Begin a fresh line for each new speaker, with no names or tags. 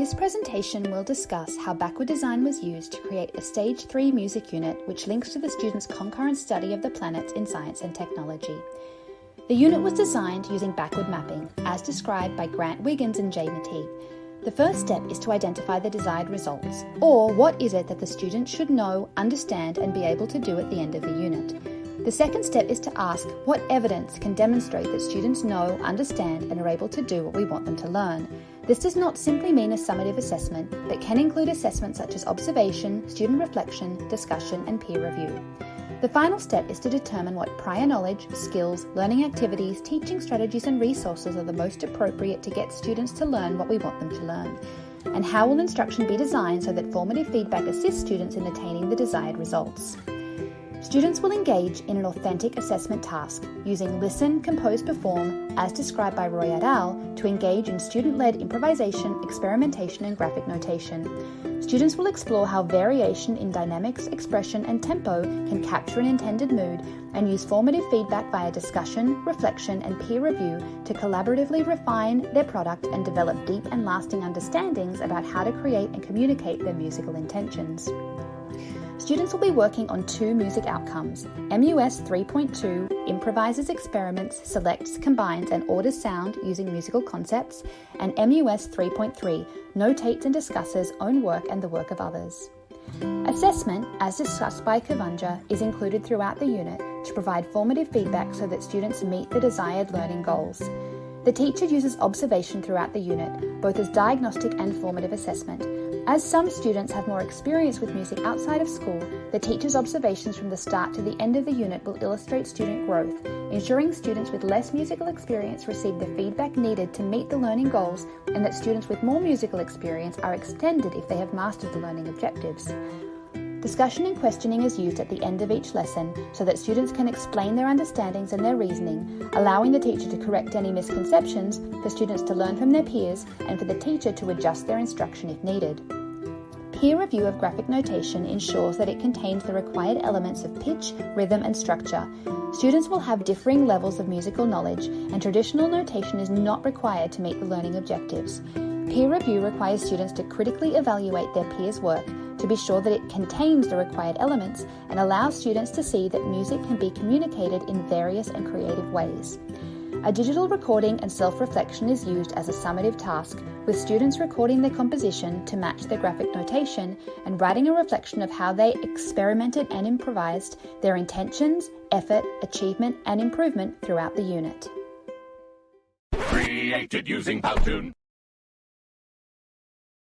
This presentation will discuss how backward design was used to create a Stage 3 music unit which links to the students' concurrent study of the planets in science and technology. The unit was designed using backward mapping, as described by Grant Wiggins and Jay McTeague. The first step is to identify the desired results, or what is it that the student should know, understand, and be able to do at the end of the unit. The second step is to ask what evidence can demonstrate that students know, understand, and are able to do what we want them to learn. This does not simply mean a summative assessment, but can include assessments such as observation, student reflection, discussion, and peer review. The final step is to determine what prior knowledge, skills, learning activities, teaching strategies, and resources are the most appropriate to get students to learn what we want them to learn. And how will instruction be designed so that formative feedback assists students in attaining the desired results? Students will engage in an authentic assessment task using listen, compose, perform, as described by Roy et al., to engage in student-led improvisation, experimentation, and graphic notation. Students will explore how variation in dynamics, expression, and tempo can capture an intended mood and use formative feedback via discussion, reflection, and peer review to collaboratively refine their product and develop deep and lasting understandings about how to create and communicate their musical intentions. Students will be working on two music outcomes: MUS 3.2 improvises, experiments, selects, combines, and orders sound using musical concepts, and MUS 3.3 notates and discusses own work and the work of others. Assessment, as discussed by Kavanja, is included throughout the unit to provide formative feedback so that students meet the desired learning goals. The teacher uses observation throughout the unit, both as diagnostic and formative assessment. As some students have more experience with music outside of school, the teacher's observations from the start to the end of the unit will illustrate student growth, ensuring students with less musical experience receive the feedback needed to meet the learning goals, and that students with more musical experience are extended if they have mastered the learning objectives. Discussion and questioning is used at the end of each lesson so that students can explain their understandings and their reasoning, allowing the teacher to correct any misconceptions, for students to learn from their peers, and for the teacher to adjust their instruction if needed. Peer review of graphic notation ensures that it contains the required elements of pitch, rhythm, and structure. Students will have differing levels of musical knowledge, and traditional notation is not required to meet the learning objectives. Peer review requires students to critically evaluate their peers' work to be sure that it contains the required elements and allows students to see that music can be communicated in various and creative ways. A digital recording and self-reflection is used as a summative task, with students recording their composition to match their graphic notation and writing a reflection of how they experimented and improvised, their intentions, effort, achievement, and improvement throughout the unit.
Created using Powtoon.